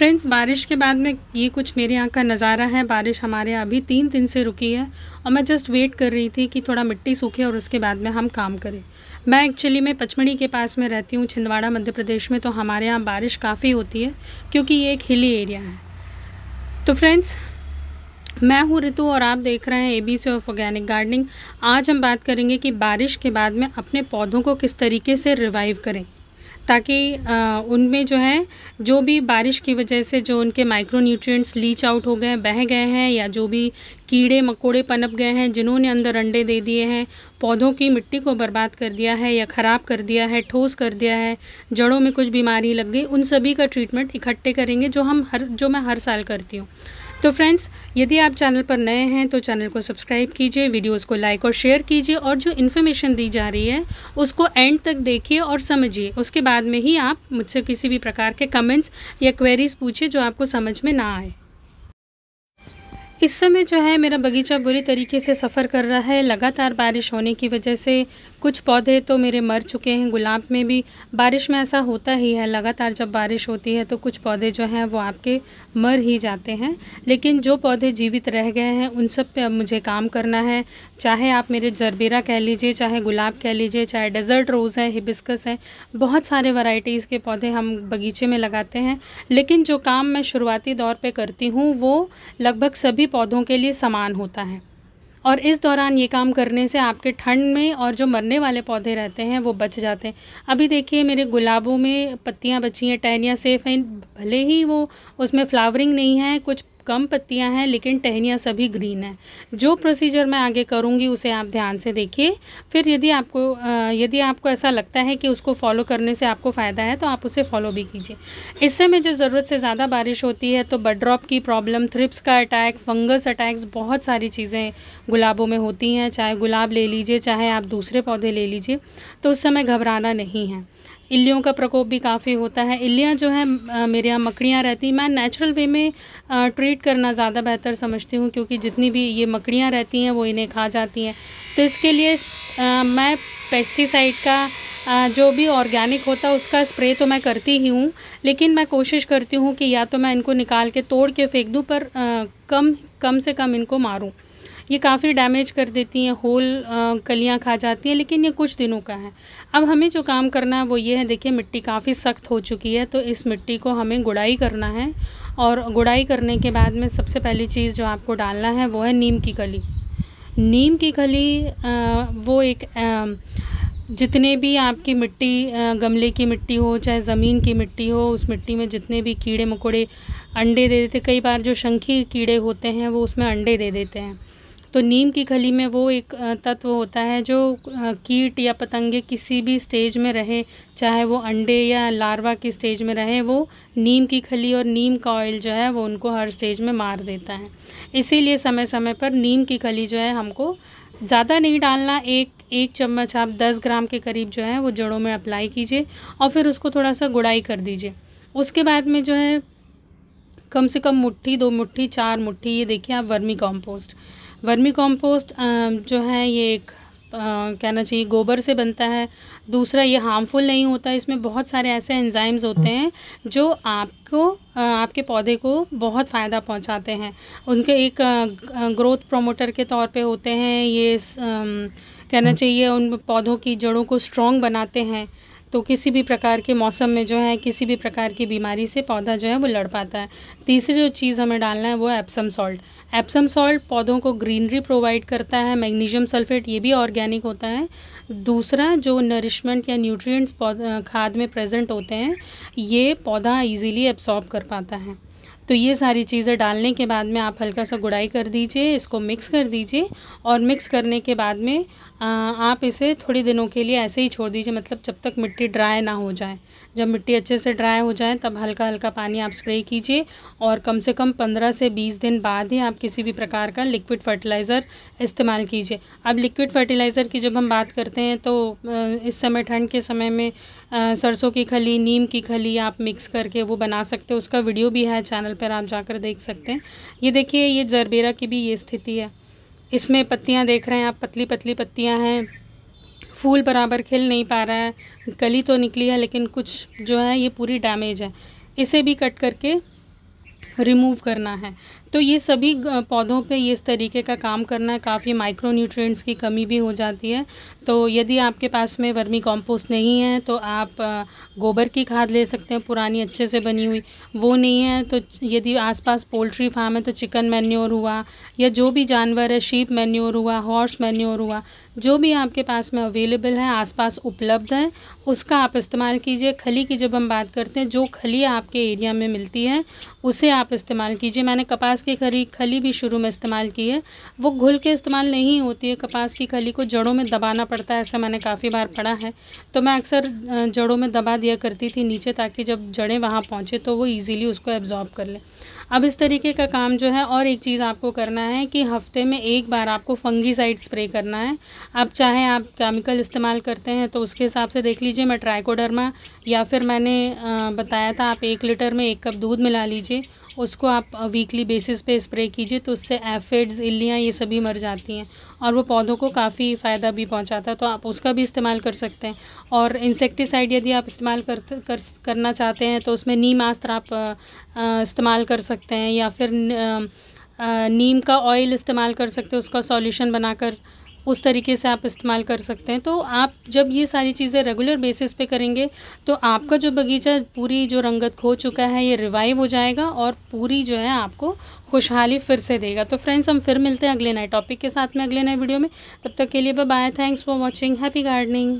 Friends, बारिश के बाद में ये कुछ मेरे यहाँ का नज़ारा है। बारिश हमारे यहाँ अभी 3 दिन से रुकी है और मैं जस्ट वेट कर रही थी कि थोड़ा मिट्टी सूखे और उसके बाद में हम काम करें। मैं एक्चुअली में पचमढ़ी के पास में रहती हूँ, छिंदवाड़ा मध्य प्रदेश में। तो हमारे यहाँ बारिश काफ़ी होती है क्योंकि ये एक हिली एरिया है। तो फ्रेंड्स, मैं हूँ ऋतु और आप देख रहे हैं ABC ऑफ ऑर्गेनिक गार्डनिंग। आज हम बात करेंगे कि बारिश के बाद में अपने पौधों को किस तरीके से रिवाइव करें ताकि उनमें जो है, जो भी बारिश की वजह से जो उनके माइक्रो न्यूट्रिएंट्स लीच आउट हो गए, बह गए हैं, या जो भी कीड़े मकोड़े पनप गए हैं जिन्होंने अंदर अंडे दे दिए हैं, पौधों की मिट्टी को बर्बाद कर दिया है या ख़राब कर दिया है, ठोस कर दिया है, जड़ों में कुछ बीमारी लग गई, उन सभी का ट्रीटमेंट इकट्ठे करेंगे जो मैं हर साल करती हूँ। तो फ्रेंड्स, यदि आप चैनल पर नए हैं तो चैनल को सब्सक्राइब कीजिए, वीडियोस को लाइक और शेयर कीजिए और जो इन्फॉर्मेशन दी जा रही है उसको एंड तक देखिए और समझिए। उसके बाद में ही आप मुझसे किसी भी प्रकार के कमेंट्स या क्वेरीज पूछिए जो आपको समझ में ना आए। इस समय जो है मेरा बगीचा बुरी तरीके से सफ़र कर रहा है। लगातार बारिश होने की वजह से कुछ पौधे तो मेरे मर चुके हैं। गुलाब में भी बारिश में ऐसा होता ही है, लगातार जब बारिश होती है तो कुछ पौधे जो हैं वो आपके मर ही जाते हैं। लेकिन जो पौधे जीवित रह गए हैं उन सब पे अब मुझे काम करना है। चाहे आप मेरे जरबेरा कह लीजिए, चाहे गुलाब कह लीजिए, चाहे डेजर्ट रोज़ है, हिबिस्कस है, बहुत सारे वैरायटीज़ के पौधे हम बगीचे में लगाते हैं। लेकिन जो काम मैं शुरुआती दौर पे करती हूँ वो लगभग सभी पौधों के लिए समान होता है और इस दौरान ये काम करने से आपके ठंड में और जो मरने वाले पौधे रहते हैं वो बच जाते हैं। अभी देखिए मेरे गुलाबों में पत्तियां बची हैं, टहनियाँ सेफ हैं, भले ही वो उसमें फ्लावरिंग नहीं है, कुछ कम पत्तियां हैं, लेकिन टहनियाँ सभी ग्रीन हैं। जो प्रोसीजर मैं आगे करूँगी उसे आप ध्यान से देखिए। फिर यदि आपको ऐसा लगता है कि उसको फॉलो करने से आपको फ़ायदा है तो आप उसे फॉलो भी कीजिए। इस समय जो ज़रूरत से ज़्यादा बारिश होती है तो बड ड्रॉप की प्रॉब्लम, थ्रिप्स का अटैक, फंगस अटैक्स, बहुत सारी चीज़ें गुलाबों में होती हैं। चाहे गुलाब ले लीजिए, चाहे आप दूसरे पौधे ले लीजिए, तो उस समय घबराना नहीं है। इल्लियों का प्रकोप भी काफ़ी होता है। इल्लियाँ जो है मेरे यहाँ मकड़ियाँ रहती, मैं नेचुरल वे में ट्रीट करना ज़्यादा बेहतर समझती हूँ क्योंकि जितनी भी ये मकड़ियाँ रहती हैं वो इन्हें खा जाती हैं। तो इसके लिए मैं पेस्टिसाइड का जो भी ऑर्गेनिक होता है उसका स्प्रे तो मैं करती ही हूँ, लेकिन मैं कोशिश करती हूँ कि या तो मैं इनको निकाल के तोड़ के फेंक दूँ, पर कम से कम इनको मारूँ। ये काफ़ी डैमेज कर देती हैं, होल कलियाँ खा जाती हैं, लेकिन ये कुछ दिनों का है। अब हमें जो काम करना है वो ये है, देखिए मिट्टी काफ़ी सख्त हो चुकी है तो इस मिट्टी को हमें गुड़ाई करना है। और गुड़ाई करने के बाद में सबसे पहली चीज़ जो आपको डालना है वो है नीम की खली। नीम की खली वो एक जितने भी आपकी मिट्टी, गमले की मिट्टी हो चाहे ज़मीन की मिट्टी हो, उस मिट्टी में जितने भी कीड़े मकोड़े अंडे दे देते, कई बार जो शंखी कीड़े होते हैं वो उसमें अंडे दे देते हैं, तो नीम की खली में वो एक तत्व होता है जो कीट या पतंगे किसी भी स्टेज में रहे, चाहे वो अंडे या लार्वा की स्टेज में रहे, वो नीम की खली और नीम का ऑयल जो है वो उनको हर स्टेज में मार देता है। इसीलिए समय समय पर नीम की खली जो है हमको ज़्यादा नहीं डालना, एक चम्मच आप 10 ग्राम के करीब जो है वो जड़ों में अप्लाई कीजिए और फिर उसको थोड़ा सा गुड़ाई कर दीजिए। उसके बाद में जो है कम से कम मुट्ठी, 2 मुट्ठी, 4 मुट्ठी, ये देखिए आप वर्मी कॉम्पोस्ट जो है ये एक कहना चाहिए गोबर से बनता है। दूसरा, ये हार्मफुल नहीं होता, इसमें बहुत सारे ऐसे एंजाइम्स होते हैं जो आपके पौधे को बहुत फ़ायदा पहुंचाते हैं। उनके एक ग्रोथ प्रोमोटर के तौर पे होते हैं। ये कहना चाहिए उन पौधों की जड़ों को स्ट्रॉन्ग बनाते हैं, तो किसी भी प्रकार के मौसम में जो है किसी भी प्रकार की बीमारी से पौधा जो है वो लड़ पाता है। तीसरी जो चीज़ हमें डालना है वो है एप्सम सॉल्ट। एप्सम सॉल्ट पौधों को ग्रीनरी प्रोवाइड करता है। मैग्नीशियम सल्फेट ये भी ऑर्गेनिक होता है। दूसरा, जो नरिशमेंट या न्यूट्रिएंट्स खाद में प्रेजेंट होते हैं ये पौधा इजीली एब्सॉर्ब कर पाता है। तो ये सारी चीज़ें डालने के बाद में आप हल्का सा गुड़ाई कर दीजिए, इसको मिक्स कर दीजिए और मिक्स करने के बाद में आप इसे थोड़ी दिनों के लिए ऐसे ही छोड़ दीजिए, मतलब जब तक मिट्टी ड्राई ना हो जाए। जब मिट्टी अच्छे से ड्राई हो जाए तब हल्का हल्का पानी आप स्प्रे कीजिए और कम से कम 15 से 20 दिन बाद ही आप किसी भी प्रकार का लिक्विड फर्टिलाइज़र इस्तेमाल कीजिए। अब लिक्विड फर्टिलाइज़र की जब हम बात करते हैं तो इस समय ठंड के समय में सरसों की खली, नीम की खली आप मिक्स करके वो बना सकते हो। उसका वीडियो भी है चैनल पर, आप जाकर देख सकते हैं। ये देखिए, ये जरबेरा की भी ये स्थिति है। इसमें पत्तियां देख रहे हैं आप, पतली पतली पत्तियां हैं, फूल बराबर खिल नहीं पा रहा है, कली तो निकली है लेकिन कुछ जो है ये पूरी डैमेज है। इसे भी कट करके रिमूव करना है। तो ये सभी पौधों पे ये इस तरीके का काम करना है। काफ़ी माइक्रो न्यूट्रिएंट्स की कमी भी हो जाती है। तो यदि आपके पास में वर्मी कंपोस्ट नहीं है तो आप गोबर की खाद ले सकते हैं, पुरानी अच्छे से बनी हुई। वो नहीं है तो यदि आसपास पोल्ट्री फार्म है तो चिकन मैन्योर हुआ, या जो भी जानवर है, शीप मैन्योर हुआ, हॉर्स मैन्योर हुआ, जो भी आपके पास में अवेलेबल है, आसपास उपलब्ध है, उसका आप इस्तेमाल कीजिए। खली की जब हम बात करते हैं, जो खली आपके एरिया में मिलती है उसे आप इस्तेमाल कीजिए। मैंने कपास की खली भी शुरू में इस्तेमाल की है। वो घुल के इस्तेमाल नहीं होती है, कपास की खली को जड़ों में दबाना पड़ता है, ऐसा मैंने काफ़ी बार पढ़ा है। तो मैं अक्सर जड़ों में दबा दिया करती थी नीचे, ताकि जब जड़ें वहाँ पहुँचे तो वो ईज़िली उसको एब्ज़ॉर्ब कर लें। अब इस तरीके का काम जो है, और एक चीज़ आपको करना है कि हफ्ते में एक बार आपको फंगीसाइड स्प्रे करना है। अब चाहे आप केमिकल इस्तेमाल करते हैं तो उसके हिसाब से देख लीजिए। मैं ट्राइकोडर्मा, या फिर मैंने बताया था आप 1 लीटर में 1 कप दूध मिला लीजिए, उसको आप वीकली बेसिस पे स्प्रे कीजिए। तो उससे एफिड्स, इल्लियाँ, ये सभी मर जाती हैं और वो पौधों को काफ़ी फ़ायदा भी पहुंचाता है। तो आप उसका भी इस्तेमाल कर सकते हैं। और इंसेक्टिसाइड यदि आप इस्तेमाल करना चाहते हैं तो उसमें नीमास्त्र आप इस्तेमाल कर सकते हैं, या फिर नीम का ऑयल इस्तेमाल कर सकते हैं, उसका सॉल्यूशन बनाकर उस तरीके से आप इस्तेमाल कर सकते हैं। तो आप जब ये सारी चीज़ें रेगुलर बेसिस पे करेंगे तो आपका जो बगीचा पूरी जो रंगत खो चुका है ये रिवाइव हो जाएगा और पूरी जो है आपको खुशहाली फिर से देगा। तो फ्रेंड्स, हम फिर मिलते हैं अगले नए टॉपिक के साथ में, अगले नए वीडियो में। तब तक के लिए bye bye. Thanks for watching. Happy gardening.